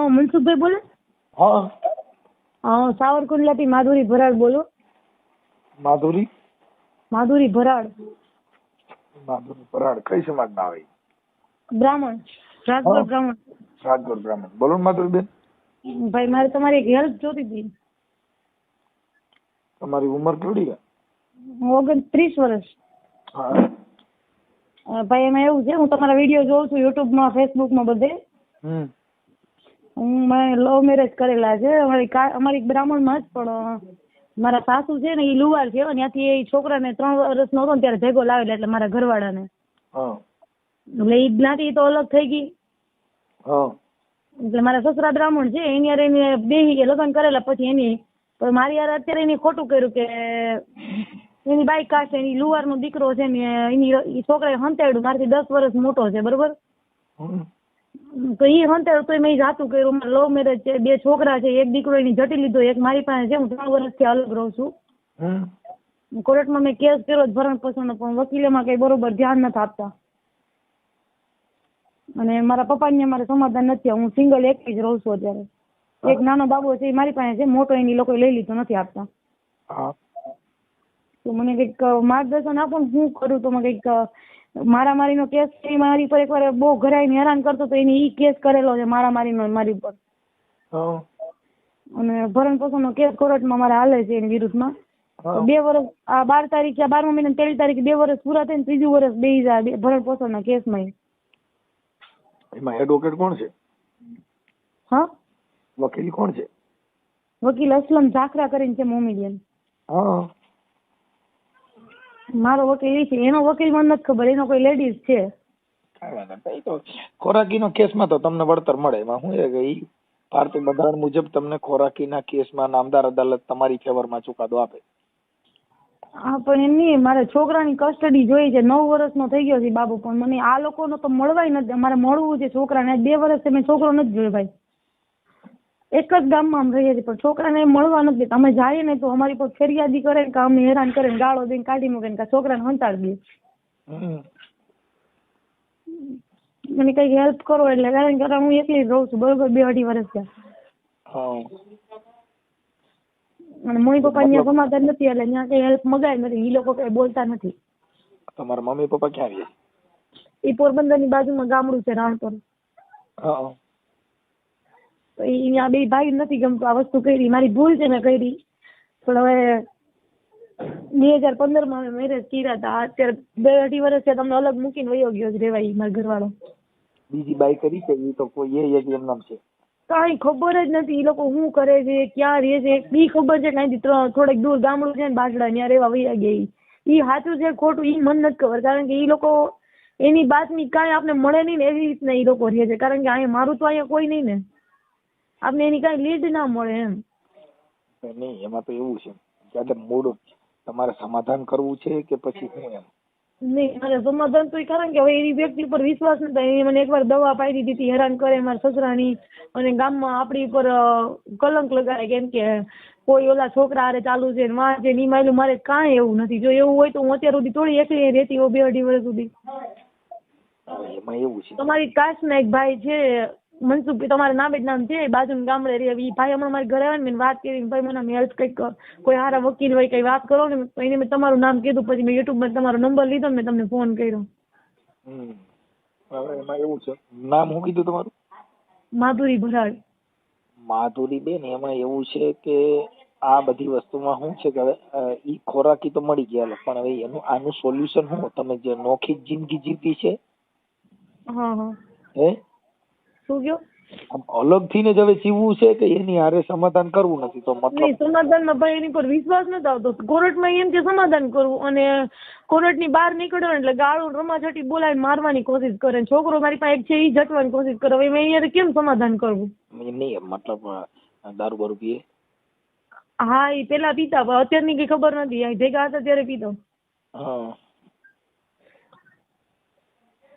મનસુખભાઈ બોલે? હા સાવરકુંડલાથી માધુરી ભરાડ બોલો. માધુરી ભરાડ. કઈ સમાજના આવે? બ્રાહ્મણ, રાજગોર બ્રાહ્મણ. રાજગોર બ્રાહ્મણ. બોલો માધુરીબેન. ભાઈ મારે તમારી એક હેલ્પ જોતી હતી. તમારી ઉંમર કેટલી છે? 29 વર્ષ. ભાઈ એમાં એવું છે, હું તમારા વિડીયો જોઉં છું યુટ્યુબમાં, ફેસબુકમાં બધે. મેં લવ મેરેજ કરેલા છે. અમારી બ્રાહ્મણમાં જ, પણ મારા સાસુ છે ને એ લુવાર છે, ત્યાંથી એ છોકરાને 3 વર્ષનો હતો ને ત્યારે ભેગો લાવેલા, એટલે મારા ઘરવાળાને. એટલે એ જ્ઞાતિ તો અલગ થઈ ગઈ. એટલે મારા સસરા બ્રાહ્મણ છે, એની યાર એને બેહી લગ્ન કરેલા, પછી એની મારી યાર અત્યારે એને ખોટું કર્યું કે એની બાઈક કાઢે, એની લુવારનો દીકરો છે ને એની છોકરાએ હંતાડ્યું, મારાથી 10 વર્ષ મોટો છે, બરોબર. તો એ હંતાડ્યું તો મેં જાતું કર્યું. લવ મેરેજ છે, 2 છોકરા છે, એક દીકરો એની જટી લીધો, એક મારી પાસે છે. હું 3 વર્ષથી અલગ રહું છું. કોર્ટમાં મેં કેસ કર્યો ભરણ પોષણનો, પણ વકીલેમાં કઈ બરોબર ધ્યાન નથી આપતા. અને મારા પપ્પાને મારે સમાધાન નથી. હું સિંગલ એકલી જ રહું છું અત્યારે. એક નાનો બાબો છે એ મારી પાસે છે, મોટો એની લોકો લઈ લીધો, નથી આપતા. તો મને કઈક માર્ગદર્શન આપો ને, શું કરું? તો મને કઈક મારામારીનો કેસ મારી પર એકવાર બહુ ઘરાઈને હેરાન કરતો, તો એની ઈ કેસ કરેલો છે મારામારીનો મારી પર. અને ભરણ પોષણનો કેસ કોર્ટમાં મારે હાલે છે એની વિરુદ્ધમાં. 2 વર્ષ આ 12 તારીખે, 12મા મહિના 13 તારીખે 2 વર્ષ પૂરા થઈને 3જું વર્ષ બેસી જાય ભરણ પોષણના કેસમાં. એમાં એડવોકેટ કોણ છે? વકીલ કોણ છે? વકીલ અસલમ ઝાખરા કરીને છે, મોમેડિયન. મારો વકીલ એ છે, એનો વકીલ મને નથી ખબર, એનો કોઈ લેડીઝ છે. તો ખોરાકીનો કેસમાં તો તમને વળતર મળે. એમાં શું છે કે ભારતીય બંધારણ મુજબ તમને ખોરાકીના કેસમાં નામદાર અદાલત તમારી ફેવરમાં ચુકાદો આપે. હા, પણ એમ નહીં, મારે છોકરાની કસ્ટડી જોઈએ છે. 9 વર્ષનો થઈ ગયો છે બાબુ, પણ મને આ લોકોનો તો મળવાય નથી. મારે મળવું છે છોકરાને. 2 વર્ષથી મેં છોકરો નથી જોયો ભાઈ. એક જ ગામમાં આમ રહીએ છીએ, પણ છોકરાને મળવા નથી દેતા. અમે જઈએ ને તો અમારી પર ફરિયાદી કરે કે અમને હેરાન કરે, ગાળો દઈને કાઢી મૂકે ને છોકરાને હંતાડી દે. મને કઈક હેલ્પ કરો. એટલે કારણ કે હું એકલી જ રહું છું, બરોબર, 2-2.5 વર્ષ થયા. અને મમ્મી પપ્પા ત્યાં સમાધાન નથી, એટલે ત્યાં કઈ હેલ્પ મગાય નથી. એ લોકો કઈ બોલતા નથી. તમારા મમ્મી પપ્પા ક્યાં રહે? એ પોરબંદર ની બાજુમાં ગામડું છે, રાણપુર. તો અહીંયા 2 ભાઈ નથી ગમતું આ વસ્તુ કરી. મારી ભૂલ છે, મેં કરી. પણ હવે 2015માં મેરેજ કર્યા હતા. અત્યારે 2-2.5 વર્ષ તમને અલગ મૂકીને વયો ગયો જ રેવાય મારો ઘરવાળો. બીજી બાઈ કરી છે એ તો કોઈ એમ નામ છે? કાંઈ ખબર જ નથી. એ લોકો શું કરે છે, ક્યાં રહે છે, બી ખબર છે. ત્યાંથી થોડેક દૂર ગામડું છે ને, બાજડા ત્યાં રહેવા વયા ગયા. એ સાચું છે ખોટું એ મને નથી ખબર, કારણ કે એ લોકો એની બાતની કાંઈ આપણે મળે નહીં ને, એવી રીતના એ લોકો રહે છે. કારણ કે અહીંયા મારું તો અહીંયા કોઈ નહીં ને, આપણે એની કાંઈ લીડ ના મળે એમ. નહીં, એમાં તો એવું છે કે મૂળ તમારે સમાધાન કરવું છે કે પછી શું એમ? નહીં, મારે સમાધાન તો કારણ કે હવે એની વ્યક્તિ પર વિશ્વાસ નતો. એને મને એકવાર દવા પાડી દીધી, હેરાન કરે મારા સસરાની, અને ગામમાં આપણી પર કલંક લગાડે, કેમ કે કોઈ ઓલા છોકરા હારે ચાલુ છે ને વાં છે ને. માયલું મારે કાંઈ એવું નથી. જો એવું હોય તો હું અત્યાર સુધી થોડી એકલી રહેતી હોઉં 2-2.5 વર્ષ સુધી. એમાં એવું છે, તમારી કાસ્ટના એક ભાઈ છે મનસુખ, તમારા નામ જ નામ છે, બાજુના ગામડે રહે. એ ભાઈ હમણાં મારી ઘરે આવે ને, મેં વાત કરી, ભાઈ મને હેલ્પ કંઈક કોઈ સારા વકીલ હોય કઈ વાત કરો ને. એને મેં તમારું નામ કીધું, પછી મેં યુટ્યુબમાં તમારો નંબર લીધો ને મેં તમને ફોન કર્યો. એમાં એવું છે, નામ શું કીધું તમારું? માધુરી ભરાડ. માધુરી બેન, એમાં એવું છે કે આ બધી વસ્તુમાં શું છે કે હવે ઈ ખોરાકી તો મળી ગયા, પણ હવે એનું આનું સોલ્યુશન શું? તમે જે નોખી જિંદગી જીવી છે, શું કયો? અલગ થઈને જ હવે જીવવું છે કે એની હારે સમાધાન કરવું નથી? તો મતલબ સમાધાનમાં ભાઈ એની પર વિશ્વાસ નથી આવતો. કોર્ટમાં એમ કે સમાધાન કરવું, અને કોર્ટની બહાર નીકળે એટલે ગાળું રમાછટી બોલાવીને મારવાની કોશિશ કરે. છોકરો મારી પાસે એક છે, એ જટવાની કોશિશ કરે. હવે મેં અહીંયા કેમ સમાધાન કરવું? નહીં, મતલબ દારૂ બારૂ પીએ? હા, એ પેલા પીતા, પણ અત્યારની કઈ ખબર નથી. ભેગા હતા ત્યારે પીતો.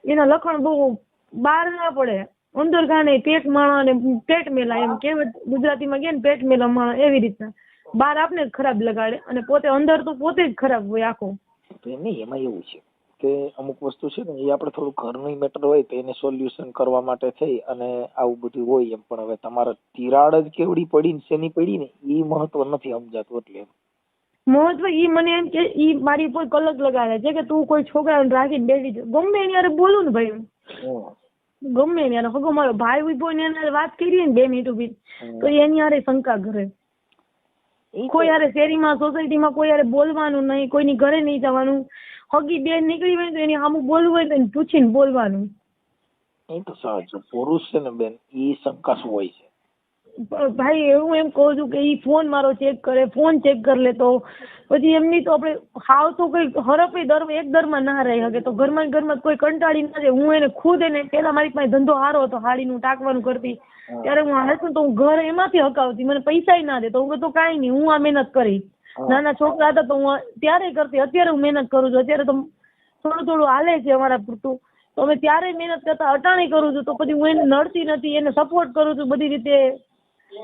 એના લખણ બહુ બહાર ના પડે, અંદર ગાને પેટ માણા ને પેટ મેલા, એમ કહેવત ગુજરાતીમાં કે ને, પેટ મેલા માણા, એવી રીતના. બહાર આપને જ ખરાબ લગાડે અને પોતે અંદર તો પોતે જ ખરાબ હોય આખો. નહીં, એમાં એવું છે કે અમુક વસ્તુ છે ને એ આપણે થોડું ઘરનું મેટર હોય તો એને સોલ્યુશન કરવા માટે થઈ અને આવું બધું હોય એમ. પણ હવે તમારે તિરાડ જ કેવડી પડી ને શેની પડી ને એ મહત્વ નથી સમજાતું. એટલે મહત્વ ઈ મને એમ કે ઈ મારી ઉપર કલક લગાડે છે કે તું કોઈ છોકરાને રાખીને બેઠી છે. ગમે એની હારે બોલું ને ભાઈ, ગમે એની હારે હગો મારો ભાઈ ઉભો ને એની હારે વાત કરી ને 2 મિનિટ ઉભી તો એની હારે શંકા કરે. કોઈ હારે શેરીમાં સોસાયટીમાં કોઈ હારે બોલવાનું નહીં, કોઈની ઘરે નહીં જવાનું. હગી બેન નીકળી હોય તો એની સામું બોલવું હોય તો એને પૂછીને બોલવાનું. એ તો સહજ પુરુષ છે ને બેન, એ શંકાશુ હોય છે. ભાઈ એવું એમ કહું છું કે ઈ ફોન મારો ચેક કરે, ફોન ચેક કરી લે તો પછી એમની તો આપણે હાવ તો કઈ હરપે એક દરમાં ના રહી શકે. તો ઘરમાં કોઈ કંટાળી ના જાય. હું એને ખુદ એને પેલા મારી પાસે ધંધો સારો હતો, હાડીનું ટાંકવાનું કરતી, ત્યારે હું હાલશું તો હું ઘર એમાંથી હકાવતી, મને પૈસા ના દે તો હું તો કાંઈ નહીં, હું આ મહેનત કરી. નાના છોકરા હતા તો હું ત્યારે કરતી, અત્યારે હું મહેનત કરું છું. અત્યારે તો થોડું થોડું હાલે છે અમારા પૂરતું, તો અમે ત્યારે મહેનત કરતા અટાણે કરું છું. તો પછી હું એને નડતી નથી, એને સપોર્ટ કરું છું બધી રીતે.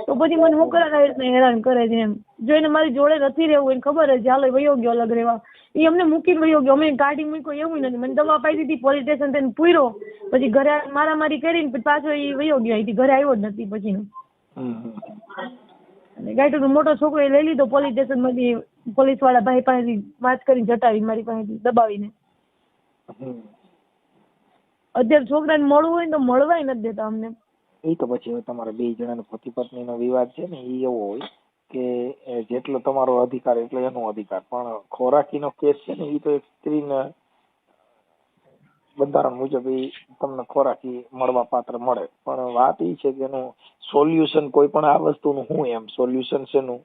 તો પછી મને મોકલાના રીતના હેરાન કરે છે એમ. જો એને મારી જોડે નથી રહેવું, એને ખબર છે હાલો વયો ગયો અલગ રહેવા, એ અમને મૂકીને વયો ગયો, અમે કાઢી મૂક્યો એવું નથી. મને દવા પાઈ દીધી, પોલીસ સ્ટેશન તેને પૂર્યો, પછી ઘરે મારામારી કરીને પછી પાછો એ વયો ગયો, અહીંથી ઘરે આવ્યો જ નથી પછીનો. અને ગાઈટોનો મોટો છોકરો એ લઈ લીધો પોલીસ સ્ટેશન માંથી, પોલીસ વાળા ભાઈ પાસેથી વાત કરીને જટાવી મારી પાસેથી દબાવીને. અત્યારે છોકરાને મળવું હોય ને તો મળવાય નથી દેતા અમને. એ તો પછી હવે તમારા 2 જણાનો પતિ પત્નીનો વિવાદ છે ને એ એવો હોય કે જેટલો તમારો અધિકાર એટલો એનો અધિકાર. પણ ખોરાકીનો કેસ છે ને એ તો એક સ્ત્રીને બંધારણ મુજબ એ તમને ખોરાકી મળવા પાત્ર મળે. પણ વાત એ છે કે એનું સોલ્યુશન કોઈ પણ આ વસ્તુનું શું એમ સોલ્યુશન છે નું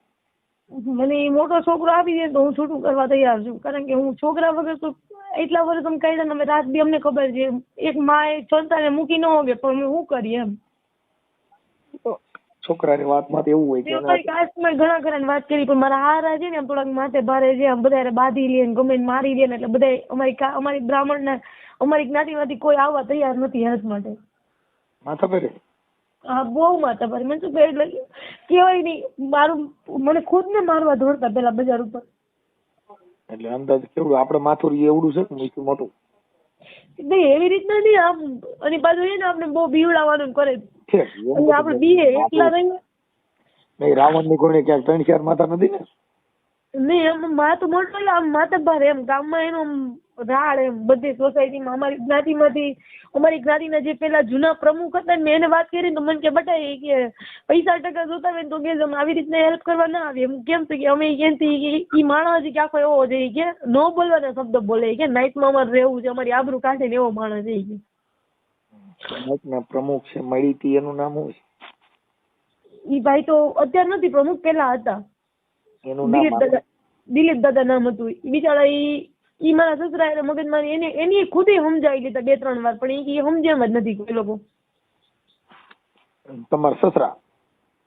મને એ મોટો છોકરો આપી દે તો હું છૂટું કરવા તૈયાર છું. કારણ કે હું છોકરા વગર તો એટલા વર્ષ અમે કાઢ્યા, અમે રાત બી અમને ખબર છે એક માં સંતાને મૂકી ન હોગે પણ અમે શું કરીએ એમ. છોકરાની વાતમાં તો એવું હોય કે ઘણા ઘણા વાત કરી પણ મારા હારા છે ને આમ થોડાક માથે ભારે છે, આમ બધા બાંધી લે ને ગમે મારી દે ને એટલે બધા અમારી બ્રાહ્મણ ને અમારી જ્ઞાતિમાંથી કોઈ આવવા તૈયાર નથી હેલ્પ માટે. માથા ભારે? હા બહુ માથા ભારે. મને શું એટલે કેવાય નહીં, મારું મને ખુદ ને મારવા દોડતા પેલા બજાર ઉપર. એટલે અંદાજ કેવડું આપણે માથું એવડું છે કે મોટું? નહીં એવી રીતના નહીં, આમ અને પાછું છે ને આપણે બહુ બીવડાવવાનું કરે આપણે બીએ એટલા રહીએ નહીં. રાવણ ની કોઈને ક્યાંક 3-4 માથા નથી ને? નહીં એમ માથું મોટું એટલે આમ માથા ભારે એમ ગામમાં એનું રાડ એમ બધી સોસાયટીમાં અમારી જ્ઞાતિમાંથી અમારી જ્ઞાતિના જે પેલા જૂના પ્રમુખ હતા ને એને વાત કરી તો મને કે બટાઈ કે પૈસા ટકા જોતા હોય ને તો કે આવી રીતના હેલ્પ કરવા ના આવી. એમ કેમ કે અમે ક્યાંથી ઈ માણસ કે આખો એવો છે કે ન બોલવાના શબ્દ બોલે કે નાઇટમાં અમારે રહેવું છે, અમારી આબરૂ કાઢે ને એવો માણસ છે કે પ્રમુખ છે મળી હતી. એનું નામ શું છે? ઈ ભાઈ તો અત્યારે નથી પ્રમુખ, પેલા હતા. એનું નામ દિલીપ દાદા નામ હતું. બિચારા ઈ મારા સસરા એટલે મગજમારી એની ખુદ સમજાવી લીધા 2-3 વાર પણ એ સમજ્યા જ નથી કોઈ લોકો. તમારા સસરા?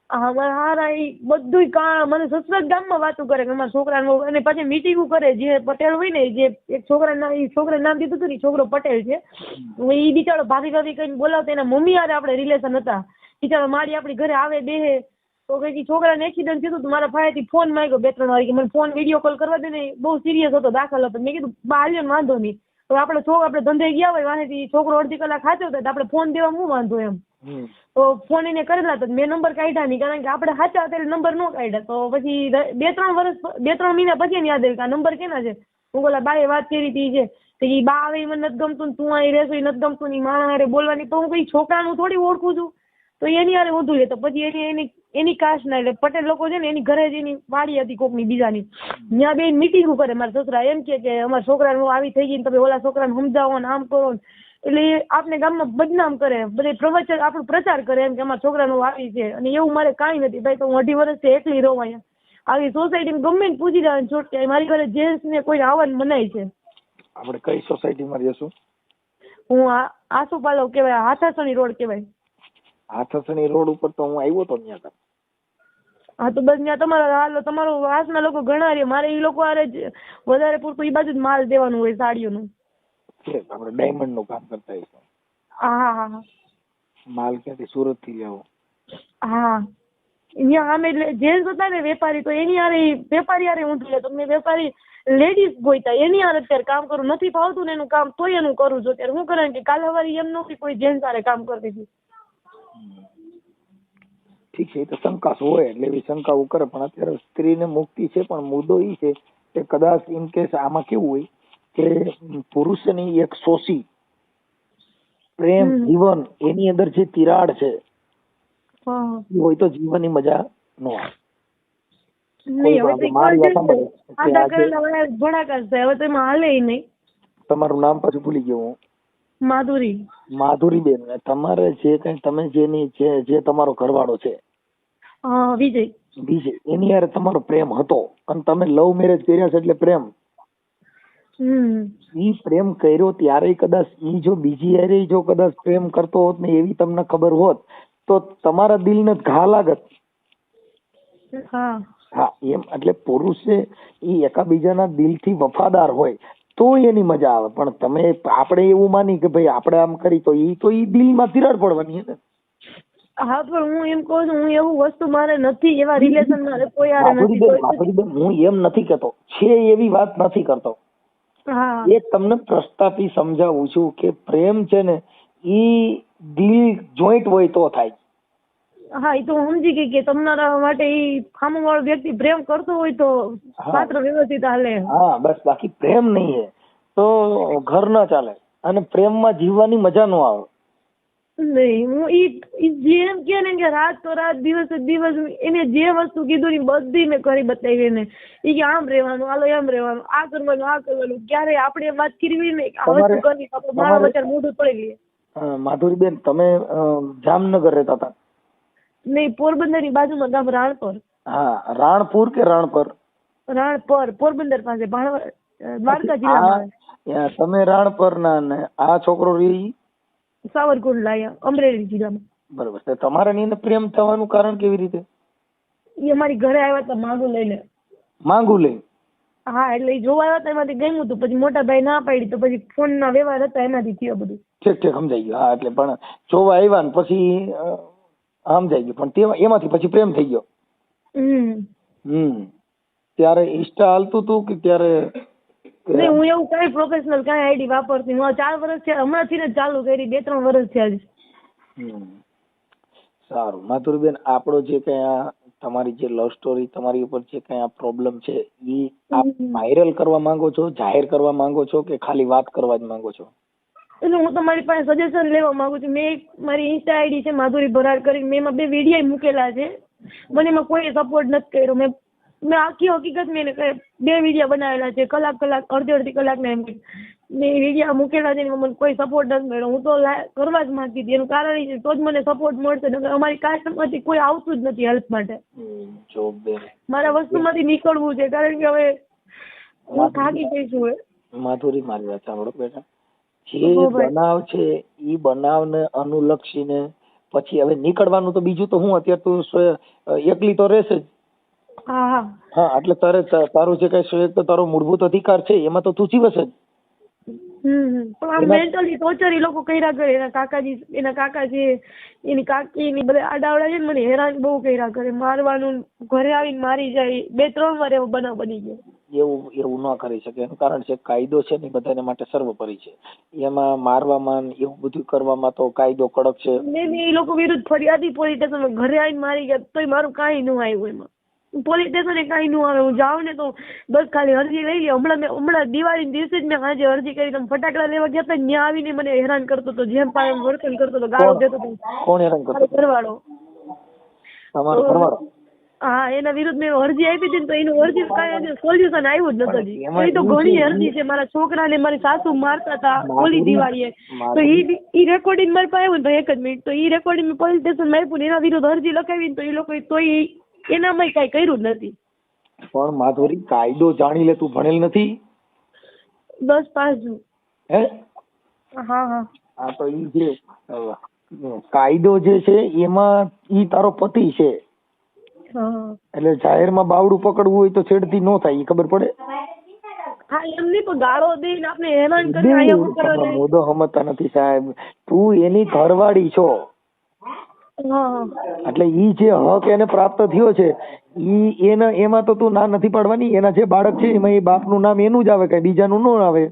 હા મારા હારા ઈ બધું મને સસરા જ ગામમાં વાતો કરે કે અમારા છોકરાને, અને પછી મીટિંગો કરે. જે પટેલ હોય ને જે એક છોકરાનું નામ દીધું હતું ને છોકરો પટેલ છે, ઈ બિચારો ભાભી કઈને બોલાવતા એના મમ્મી હારે આપણે રિલેશન હતા. બિચારો મારી આપણી ઘરે આવે બેહે તો કઈ છોકરાને એક્સિડન્ટ થયું હતું, મારા ભાઈથી ફોન માંગ્યો 2-3 વાર કે મને ફોન વિડીયો કોલ કરવા દે ને, બહુ સિરિયસ હતો, દાખલ હતો. મેં કીધું બાલ્યો વાંધો નહીં, તો આપણે ધંધે ગયા હોય વાંચી છોકરો અડધી કલાક સાચો થાય તો આપણે ફોન દેવા શું વાંધો એમ. તો ફોન એને કરેલા તો મેં નંબર કાઢ્યા નહીં, કારણ કે આપણે સાચા ત્યારે નંબર ન કાઢ્યા. તો પછી 2-3 મહિના પછી એને યાદ આવ્યું કે આ નંબર કેના છે. હું બોલા બાએ વાત કરી હતી છે તો એ બા આવે મને નથી ગમતું, તું અહીં રહેશો એ નથી ગમતું, ની માણસ હારે બોલવાની. તો હું કઈ છોકરાનું થોડી ઓળખું છું તો એની હારે વધુ લે. તો પછી એની કાસ્ટ ના એટલે પટેલ લોકો છે ને એની ઘરે જ એની વાડી હતી કોકની બીજાની, ત્યાં બે મીટિંગો કરે. મારા સસરા એમ કે અમારા છોકરાનું આવી થઈ ગઈ, તમે ઓલા છોકરાને સમજાવો ને આમ કરો. એટલે આપણે ગામમાં બદનામ કરે, બધે પ્રવચન આપણું પ્રચાર કરે એમ કે અમારા છોકરાનું આવી છે. અને એવું મારે કાંઈ નથી ભાઈ. તો હું 2.5 વર્ષથી એકલી રહું અહીંયા. આવી સોસાયટીમાં ગમે ને પૂછી જવાનું છોટકે મારી ઘરે જેન્ટ્સ ને કોઈને આવવાનું મનાય છે. આપણે કઈ સોસાયટીમાં રહેશું? હું આસુપાલવ કહેવાય, હાથાસણી રોડ કહેવાય. હાથાસણી રોડ ઉપર તો હું આવ્યો તો ત્યાં. હા તો બસ ત્યાં તમારો વાસના લોકો ઘણા રે. મારે એ લોકો હારે વધારે પૂરતું એ બાજુ જ માલ દેવાનું હોય સાડીઓનું. આપણે ડાયમંડ નું કામ કરતા હોઈશું. હા. માલ ક્યાંથી? સુરત થી લાવો? હા. અહીંયા આમે એટલે જેન્ટ્સ હતા ને વેપારી, તો એની હારે વેપારી હારે ઊંધું લે. તમને વેપારી લેડીઝ ગોઈતા એની હારે અત્યારે કામ કરું, નથી ફાવતું ને એનું કામ તોય એનું કરું છું અત્યારે. હું કરે કે કાલે સવારે એમ નથી કોઈ જેન્ટ્સ હારે કામ કરતી હતી. ઠીક છે, એ તો શંકા હોય એટલે એવી શંકાઓ કરે, પણ અત્યારે સ્ત્રીને મુક્તિ છે. પણ મુદ્દો એ છે કે કદાચ ઇન કેસ આમાં કેવું હોય કે પુરુષની એક શોષી પ્રેમ જીવન એની અંદર જે તિરાડ છે એ હોય તો જીવનની મજા ન આવે. તમારું નામ પાછું ભૂલી ગયો હું. માધુરી. માધુરીબેન, તમારે જે કઈ તમે જે તમારો ઘરવાળો છે વિજય, એની યાર તમારો પ્રેમ હતો અને તમે લવ મેરેજ કર્યા છે એટલે પ્રેમ. ઈ પ્રેમ કર્યો ત્યારે કદાચ ઈ જો બીજી હારે જો કદાચ પ્રેમ કરતો હોત ને એવી તમને ખબર હોત તો તમારા દિલને ઘા લાગત. હા એમ એટલે પુરુષે ઈ એકાબીજાના દિલથી વફાદાર હોય તો એની મજા આવે. પણ તમે આપણે એવું માની કે ભાઈ આપણે આમ કરી તો ઈ દિલમાં તિરાડ પડવાની ને. હા પણ હું એમ કહું છું, હું એવું વસ્તુ મારે નથી, એવા રિલેશન મારે કોઈ હારે નથી. હું એમ નથી કહેતો છે એવી વાત નથી કરતો. એ તમને પ્રસ્તાપી સમજાવું છું કે પ્રેમ છે ને ઈ દિલ જોઈન્ટ હોય તો થાય. હા એ તો હું સમજી ગઈ કે તમારા માટે ઈ સામેવાળો વ્યક્તિ પ્રેમ કરતો હોય તો માત્ર વ્યવસ્થિત હાલે. હા બસ, બાકી પ્રેમ નહીં હે તો ઘર ના ચાલે અને પ્રેમમાં જીવવાની મજા ન આવે. નહીં, હું ઈ જેમ કે ને કે રાત તો રાત દિવસ દિવસ એને જે વસ્તુ કીધું ને બધી મેં કરી બતાવી એને. ઈ કે આમ રહેવાનું, હાલો એમ રહેવાનું, આ કરવાનું આ કરવાનું. ક્યારે આપણે વાત કરવી ને આ વસ્તુ કરવી મારા વચ્ચે મોઢું પડી લે. માધુરીબેન, તમે જામનગર રહેતા હતા? નહીં, પોરબંદર ની બાજુમાં ગામ રાણપર. હા, રાણપુર કે રાણપર? રાણપર, પોરબંદર પાસે, દ્વારકા જિલ્લામાં. તમે રાણપર ના ને આ છોકરો રહી સાવરકુંડલા, અમરેલી જિલ્લામાં. બરોબર. તમારા ની પ્રેમ થવાનું કારણ કેવી રીતે? એ અમારી ઘરે આવ્યા હતા માંગુ લઈને. માંગુ લઈ? હા, એટલે જોવા આવ્યા હતા, એમાંથી ગમ્યું હતું. પછી મોટા ભાઈ ના પાડી તો પછી ફોન ના વ્યવહાર હતા એનાથી થયો બધું. ઠીક ઠીક, સમજાઈ ગયું. હા, એટલે પણ જોવા આવ્યા ને પછી સમજાઈ ગયું, પણ એમાંથી પછી પ્રેમ થઈ ગયો. ત્યારે ઇન્સ્ટા હાલતું હતું કે ત્યારે? નહીં, હું એવું કઈ પ્રોફેશનલ કઈ આઈડી વાપરતી. હું 4 વર્ષ થયા, હમણાંથી જ ચાલુ કરી, 2-3 વર્ષ થયા છે. સારું માધુરીબેન, આપણો જે કઈ તમારી જે લવ સ્ટોરી, તમારી ઉપર જે કઈ પ્રોબ્લેમ છે એ આપ વાયરલ કરવા માંગો છો, જાહેર કરવા માંગો છો કે ખાલી વાત કરવા જ માંગો છો? એટલે હું તમારી પાસે સજેશન લેવા માંગુ છું. મેં મારી ઇન્સ્ટા આઈડી છે માધુરી ભરાડ કરીને, મેં એમાં 2 વિડીયો મૂકેલા છે. મને એમાં કોઈ સપોર્ટ નથી કર્યો. મેં આખી હકીકત મેં 2 વિડીયો બનાવેલા છે, કલાક અડધી કલાકના. મેં વિડીયો મૂકેલા છે, મને કોઈ સપોર્ટ નથી મળ્યો. હું તો કરવા જ માંગતી હતી. એનું કારણ એ છે તો જ મને સપોર્ટ મળશે. અમારી કાસ્ટમાંથી કોઈ આવતું જ નથી હેલ્પ માટે. મારા વસ્તુમાંથી નીકળવું છે, કારણ કે હવે હું થાકી ગઈ છું. માધુરી, મારી વાત સાંભળો બેટા. જે બનાવ છે એ બનાવને અનુલક્ષીને પછી હવે નીકળવાનું તો બીજું તો હું અત્યારે તું એકલી તો રહેશે જ. હા, એટલે તારું જે કઈ છે તો તારો મૂળભૂત અધિકાર છે એમાં તો તું જીવશે જ. પણ આ મેન્ટલી ટોર્ચર એ લોકો કર્યા કરે. એના કાકા છે, એની કાકી ની બધા આડાવડા છે ને, મને હેરાન બહુ કર્યા કરે. મારવાનું, ઘરે આવીને મારી જાય. 2-3 વાર એવો બનાવ બની ગયો. એવું ન કરી શકે. એનું કારણ છે કાયદો છે ને બધાને માટે સર્વોપરી છે. એમાં મારવામાં એવું બધું કરવામાં તો કાયદો કડક છે. મેં એ લોકો વિરુદ્ધ ફરિયાદી પોલીસ સ્ટેશનમાં ઘરે આવીને મારી ગયા તોય મારું કાંઈ ન આવ્યું. એમાં પોલીસ સ્ટેશને કાંઈ ન આવે. હું જાઉં ને તો બસ ખાલી અરજી લઈ લે. હમણાં દિવાળીના દિવસે જ મેં આજે અરજી કરી. તમે ફટાકડા લેવા ગયા હતા, ત્યાં આવીને મને હેરાન કરતો હતો, જેમ પાડે વર્તન કરતો હતો, ગાળો દેતો હતો. કોણ હેરાન કરતો? ઘરવાળો. તમારો ઘરવાળો? હા, એના વિરુદ્ધ મેં અરજી આપી હતી તો એનું અરજી કાંઈ સોલ્યુશન આવ્યું જ નતું. એ તો ઘણી અરજી છે. મારા છોકરાને મારી સાસુ મારતા હતા ઓલી દિવાળીએ, તો ઈ રેકોર્ડિંગ મારી પાસે આવ્યું ને, 1 જ મિનિટ, તો ઈ રેકોર્ડિંગ મેં પોલીસ સ્ટેશનમાં આપ્યું ને એના વિરુદ્ધ અરજી લખાવી તો એ લોકો તોય એનામાં કઈ કર્યું જ નથી. પણ માધુરી, કાયદો જાણી લે. તું ભણેલ નથી? 10 પાસ છું. હે? હા. તો ઈ જે કાયદો જે છે એમાં ઈ તારો પતિ છે, એટલે જાહેરમાં બાવડું પકડવું હોય તો છેડતી ન થાય. ઈ ખબર પડે? હા, એમ નહીં, પણ ગાળો દઈને આપણે હેરાન કરી. મુદ્દો સમજતા નથી સાહેબ. તું એની ઘરવાળી છો, હા એટલે ઈ જે હક એને પ્રાપ્ત થયો છે એમાં તો તું ના નથી પાડવાની. એના જે બાળક છે એમાં એ બાપનું નામ એનું જ આવે, કઈ બીજાનું ન આવે.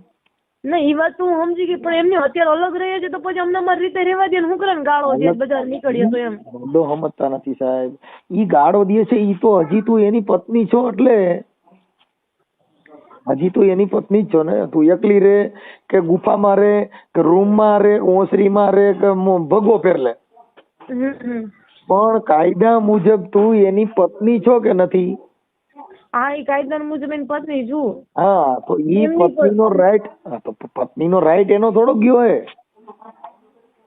ના એ વાત તો હું સમજી ગઈ, પણ એમને અત્યારે અલગ રહે છે તો પછી અમને અમારી રીતે રહેવા દે ને શું કરે ને ગાળો દે બધા નીકળીએ તો એમ. મુદ્દો સમજતા નથી સાહેબ. ઈ ગાળો દે છે ઈ તો હજી તું એની પત્ની છો, એટલે હજી તું એની પત્ની જ છો ને. તું એકલી રે કે ગુફામાં રે કે રૂમમાં રે, ઓસરીમાં રે કે ભગવો પહેર લે, પણ કાયદા મુજબ તું એની પત્ની છો કે નથી? હા એ કાયદા મુજબ એની પત્ની છું. હા તો ઈ પત્નીનો રાઈટ, તો પત્નીનો રાઈટ એનો થોડો ગયો હે.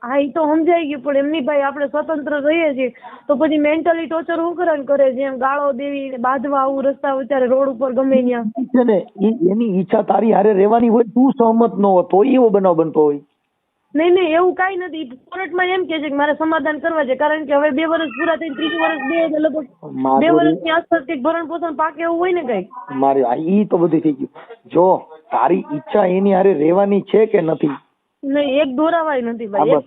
હા એ તો સમજાઈ ગયું, પણ એમની ભાઈ આપણે સ્વતંત્ર રહીએ છીએ તો પછી મેન્ટલી ટોર્ચર શું કરે છે, એમ ગાળો દેવી, બાંધવા આવું રસ્તા વચ્ચે રોડ ઉપર ગમે ત્યાં છે ને. એની ઈચ્છા તારી હારે રહેવાની હોય, તું સહમત ન હોય તો એવો બનાવ બનતો હોય. નહીં એવું કાંઈ નથી. કોર્ટમાં એમ કે છે કે મારે સમાધાન કરવા છે, કારણ કે હવે 2 વર્ષ પૂરા થઈને 3જું વર્ષ બે એટલે લગભગ 2 વર્ષની આસપાસ કંઈક ભરણ પોષણ પાકે એવું હોય ને કંઈક. મારી ઈ તો બધું થઈ ગયું. જો તારી ઈચ્છા એની હારે રહેવાની છે કે નથી? નહીં એક દોરાવાય નથી ભાઈ.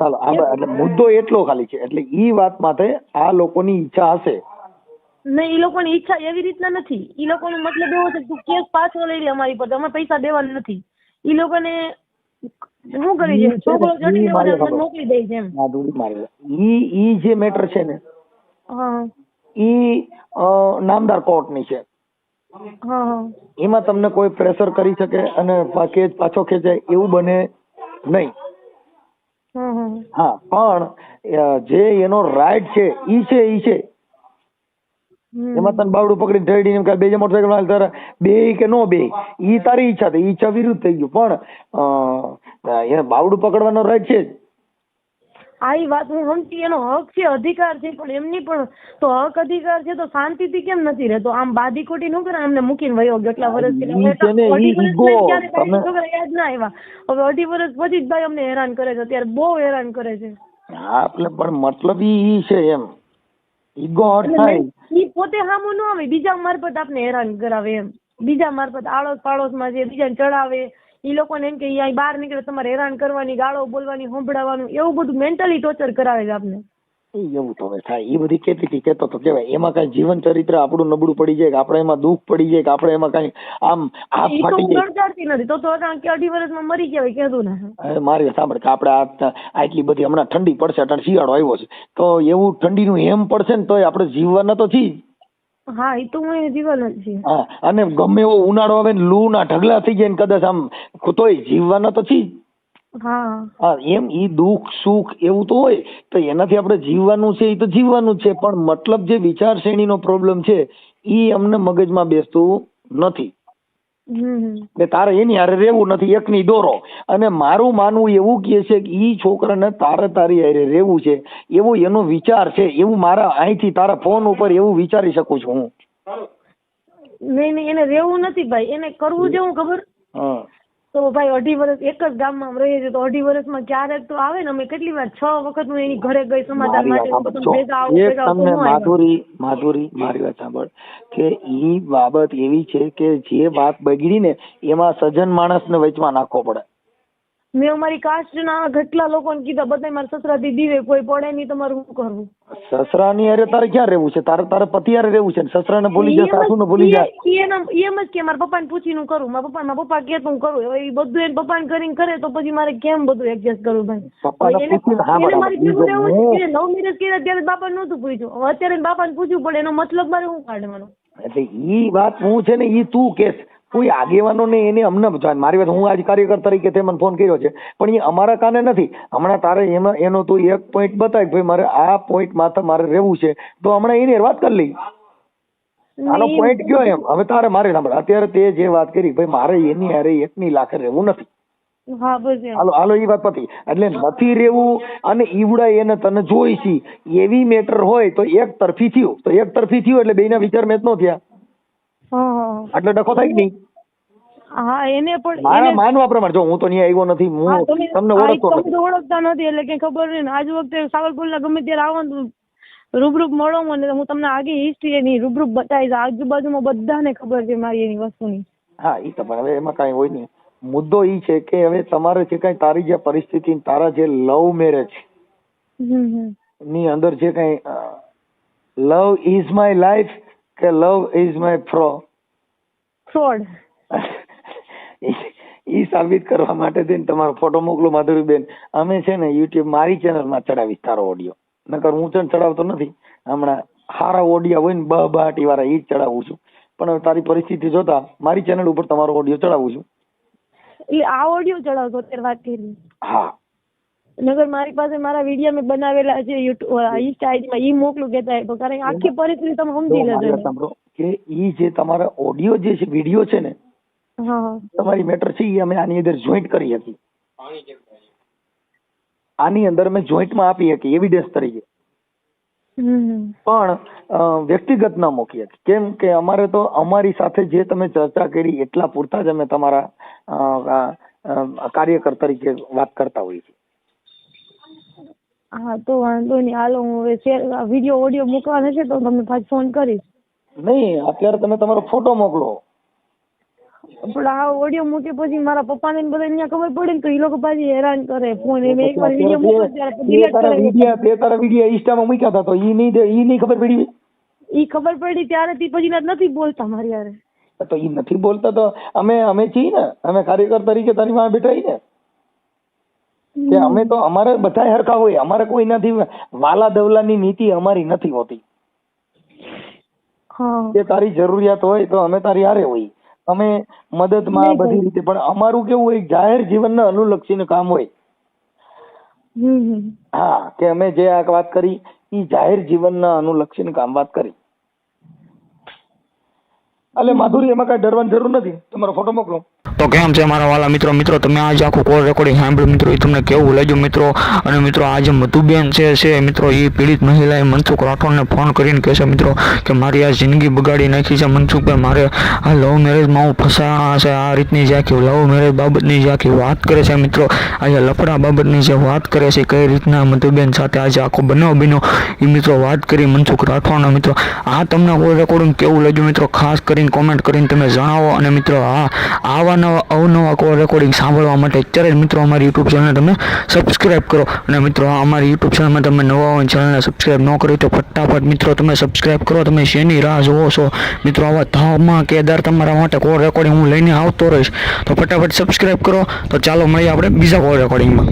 એટલે મુદ્દો એટલો ખાલી છે. એટલે ઈ વાત માટે આ લોકોની ઈચ્છા હશે. નહીં ઈ લોકોની ઈચ્છા એવી રીતના નથી. ઈ લોકોનો મતલબ એવો છે કે તું કેસ પાછો લઈ લે અમારી પર, અમે પૈસા દેવાના નથી. ઈ લોકોને શું કરી છે, છોકરો જટી લેવાને મોકલી દે છે એમ. ઈ જે મેટર છે ને ઈ નામદાર કોર્ટની છે. એમાં તમને કોઈ પ્રેશર કરી શકે અને કેસ પાછો ખેંચાય એવું બને નહીં. હા પણ જે એનો રાઈટ છે ઈ છે. એમાં તને બાવડું પકડીને ઢળીને એમ બે મોટરસાયકલ માં તારે બે કે નો બે, ઈ તારી ઈચ્છા થઈ, ઈચ્છા વિરુદ્ધ થઈ ગયું. પણ એને બાવડું પકડવાનો રાઈટ છે જ. આ વાત હું સમજી, એનો હક છે, અધિકાર છે, પણ એમની પણ તો હક અધિકાર છે તો શાંતિથી કેમ નથી રહેતો? આમ બાદી ખોટી નું કરે અમને મૂકીને વયો કેટલા વર્ષ યાદ ના આવ્યા. હવે 2.5 વર્ષ પછી જ ભાઈ અમને હેરાન કરે છે, અત્યારે બહુ હેરાન કરે છે. હા એટલે પણ મતલબ ઈ છે એમ ઈગો હર્ટ થાય. ઈ પોતે સામું ન આવે, બીજા મારફત આપને હેરાન કરાવે એમ. બીજા મારફત આડોશ પાડોશમાં જે બીજાને ચડાવે, ઈ લોકોને એમ કે અહીં બહાર નીકળે તમારે હેરાન કરવાની, ગાળો બોલવાની, સંભળાવવાનું, એવું બધું મેન્ટલી ટોર્ચર કરાવે છે આપને. એવું તો હવે થાય. એ બધી કેટલી કેતો તો કેવાય એમાં કઈ જીવન ચરિત્ર આપણું નબળું પડી જાય કે આપણે એમાં દુઃખ પડી જાય કે આપણે એમાં કઈ આમ હાથ ફાટી જાય. ગણકારતી નથી તો 2.5 વર્ષમાં મરી ગયા કહેતું ને. મારી સાંભળ કે આપણે આટલી બધી હમણાં ઠંડી પડશે, અટાણે શિયાળો આવ્યો છે તો એવું ઠંડીનું હેમ પડશે ને તોય આપણે જીવવાના તો છીએ. હા એ તો હું જીવન જ છે. હા અને ગમે એવો ઉનાળો આવે ને લૂ ના ઢગલા થઈ જાય ને કદાચ આમ તોય જીવવાના તો છીએ. હા એમ ઈ દુઃખ સુખ એવું તો હોય તો એનાથી આપણે જીવવાનું છે, એ તો જીવવાનું છે, પણ મતલબ જે વિચારશ્રેણીનો પ્રોબ્લેમ છે ઈ અમને મગજમાં બેસતું નથી. તારે એની હારે રહેવું નથી, એકની દોરો. અને મારું માનવું એવું કહે છે કે ઈ છોકરાને તારે તારી હારે રહેવું છે એવો એનો વિચાર છે, એવું મારા અહીંથી તારા ફોન ઉપર એવું વિચારી શકું છું હું. નહીં એને રહેવું નથી ભાઈ, એને કરવું છે હું ખબર તો ભાઈ 2.5 વર્ષ એક જ ગામમાં રહીએ છીએ તો 2.5 વર્ષમાં ક્યારેક તો આવે ને. અમે કેટલી વાર 6 વખત હું એની ઘરે ગઈ સમાધાન માટે. માધુરી મારી વાત સાંભળ કે ઈ બાબત એવી છે કે જે વાત બગડી ને એમાં સજ્જન માણસને વચમાં નાખવો પડે. મેં અમારી કાસ્ટના કેટલા લોકોને કીધા, બધા મારા સસરાથી દીવે, કોઈ પડે નહીં, તમારે શું કરવું? સસરાની હારે તારે ક્યાં રહેવું છે? તારે પતિ હારે રહેવું છે? સસરાને ભૂલી જા, સાસુને ભૂલી જા. એમ જ કે મારા પપ્પાને પૂછીને કરું, મારા પપ્પા કે હું કરું. હવે એ બધું એને પપ્પાને કરીને કરે તો પછી મારે કેમ બધું એડજસ્ટ કરવું ભાઈ? મારી ભેગું રહેવું છે. 9 મિનિટ કર્યા ત્યારે બાપા નહોતું પૂછ્યું, અત્યારે બાપાને પૂછવું પડે, એનો મતલબ મારે શું કાઢવાનો? એટલે ઈ વાત હું છે ને ઈ તું કેસ કોઈ આગેવાનો ને એને અમને મારી વાત, હું આજ કાર્યકર તરીકે તે મને ફોન કર્યો છે પણ એ અમારા કાને નથી. હમણાં તારે એમાં એનો તું એક પોઈન્ટ બતાવી ભાઈ મારે આ પોઈન્ટ માથે મારે રહેવું છે તો હમણાં એની વાત કરી લઈ. આનો પોઈન્ટ કયો એમ. હવે તારે મારે સાંભળ, અત્યારે તે જે વાત કરી ભાઈ મારે એની હારે એકની લાખે રહેવું નથી. હાલો એ વાત પતી. એટલે નથી રહેવું અને ઈવડા એને તને જોઈ છી એવી મેટર હોય તો એક તરફી થયું એટલે બેના વિચાર મેચ નો થયા એટલે ડખો થાય નહીં. હા એને પણ મારા માનવા પ્રમાણે જો હું તો અહીંયા આવ્યો નથી, હું તમને ઓળખતા નથી એટલે કઈ ખબર નહીં. આજ વખતે સાવરકુંડલા ગમે ત્યારે આવવાનું રૂબરૂપ મળો મને, હું તમને આગી હિસ્ટ્રી એની રૂબરૂપ બતાવીશ. આજુબાજુમાં બધાને ખબર છે મારી એની વસ્તુની. હા એ તો પણ હવે એમાં કઈ હોય નહીં. મુદ્દો ઈ છે કે હવે તમારે જે કઈ તારી જે પરિસ્થિતિ, તારા જે લવ મેરેજ ની અંદર જે કઈ લવ ઇઝ માય લાઈફ કે લવ ઇઝ માય ફ્રોડ. ઈ સાબિત કરવા માટે થઈને તમારો ફોટો મોકલો માધુરીબેન. અમે છે ને યુટ્યુબ મારી ચેનલમાં ચડાવીશ તારો ઓડિયો. નકર હું છે ને ચડાવતો નથી. હમણાં સારા ઓડિયા હોય ને બહાટી વાળા ઈ જ ચડાવું છું. પણ હવે તારી પરિસ્થિતિ જોતા મારી ચેનલ ઉપર તમારો ઓડિયો ચડાવું છું. એટલે આ ઓડિયો ચડાવતો અત્યારે વાત કરી. હા, નગર મારી પાસે મારા વિડીયો મેં બનાવેલા છે યુટ્યુબ ઇન્સ્ટા આઈડી માં, ઈ મોકલું કેતા તો કારણ કે આખી પરિસ્થિતિ તમે સમજી લેજો સાંભળો કે ઈ જે તમારા ઓડિયો જે છે વિડીયો છે ને, હા તમારી મેટર છે ઈ અમે આની અંદર જોઈન્ટ કરી હતી. આની અંદર અમે જોઈન્ટમાં આપી હતી એવિડન્સ તરીકે, પણ વ્યક્તિગત ના મૂકી હતી. કેમ કે અમારે તો અમારી સાથે જે તમે ચર્ચા કરી એટલા પૂરતા જ અમે તમારા કાર્યકર તરીકે વાત કરતા હોઈએ છીએ. હા તો વાંધો નહીં, હાલો હું હવે વિડીયો ઓડિયો મૂકવાનો છે તો તમને પાછો ફોન કરીશ. નહીં, અત્યારે તમે તમારો ફોટો મોકલો. પણ આ ઓડિયો મૂકે પછી મારા પપ્પાને બધા અહીંયા ખબર પડે ને તો એ લોકો પાછી હેરાન કરે. ફોન એમ એકવાર વિડીયો મૂકો ત્યારે ડિલીટ કરે. તે તારા વિડીયો ઇન્સ્ટામાં મૂક્યા હતા તો ઈ નહીં ખબર પડી. ઈ ખબર પડી ત્યારેથી પછી નથી બોલતા મારી યારે. તો ઈ નથી બોલતા તો અમે છીએ ને, અમે કાર્યકર તરીકે તારી માં બેઠા ને કે અમે તો અમારે બધા હરખા હોય. અમારે કોઈ નથી વાલા દવલાની નીતિ અમારી નથી હોતી. કે તારી જરૂરિયાત હોય તો અમે તારી હારે હોય, અમે મદદમાં બધી રીતે. પણ અમારું કેવું હોય, જાહેર જીવનને અનુલક્ષીને કામ હોય. હા, કે અમે જે આ વાત કરી એ જાહેર જીવનના અનુલક્ષીને કામ વાત કરી. એટલે માધુરી એમાં કઈ ડરવાની જરૂર નથી. તમારો ફોટો મોકલો. તો કેમ છે મારા વાલા મિત્રો તમે આજે આખું કોલ રેકોર્ડિંગ સાંભળ્યું મિત્રો, એ તમને કેવું લાગ્યું મિત્રો? અને મિત્રો આજે મધુબેન છે મિત્રો, એ પીડિત મહિલાએ મનસુખ રાઠોડને ફોન કરીને કહે છે મિત્રો કે મારી આ જિંદગી બગાડી નાખી છે મનસુખભાઈ, મારે આ લવ મેરેજમાં હું ફસાણા છે. આ રીતની જે આખી લવ મેરેજ બાબતની જે આખી વાત કરે છે મિત્રો, આજે લફડા બાબતની જે વાત કરે છે, કઈ રીતના મધુબેન સાથે આજે આખો બનાવ એ મિત્રો વાત કરી મનસુખ રાઠોડના. મિત્રો આ તમને કોલ રેકોર્ડિંગ કેવું લાગ્યું મિત્રો, ખાસ કરીને કોમેન્ટ કરીને તમે જણાવો. અને મિત્રો આવા અવનવા કોલ રેકોર્ડિંગ સાંભળવા માટે અત્યારે જ મિત્રો અમારી યુટ્યુબ ચેનલ તમે સબસ્ક્રાઇબ કરો. અને મિત્રો અમારી યુટ્યુબ ચેનલમાં તમે નવા હોય ચેનલને સબસ્ક્રાઇબ ન કરી તો ફટાફટ મિત્રો તમે સબસ્ક્રાઇબ કરો. તમે શેની રાહ જોવો છો મિત્રો? આવા ધમાકેદાર તમારા માટે કોલ રેકોર્ડિંગ હું લઈને આવતો રહીશ, તો ફટાફટ સબસ્ક્રાઇબ કરો. તો ચાલો મળીએ આપણે બીજા કોલ રેકોર્ડિંગમાં.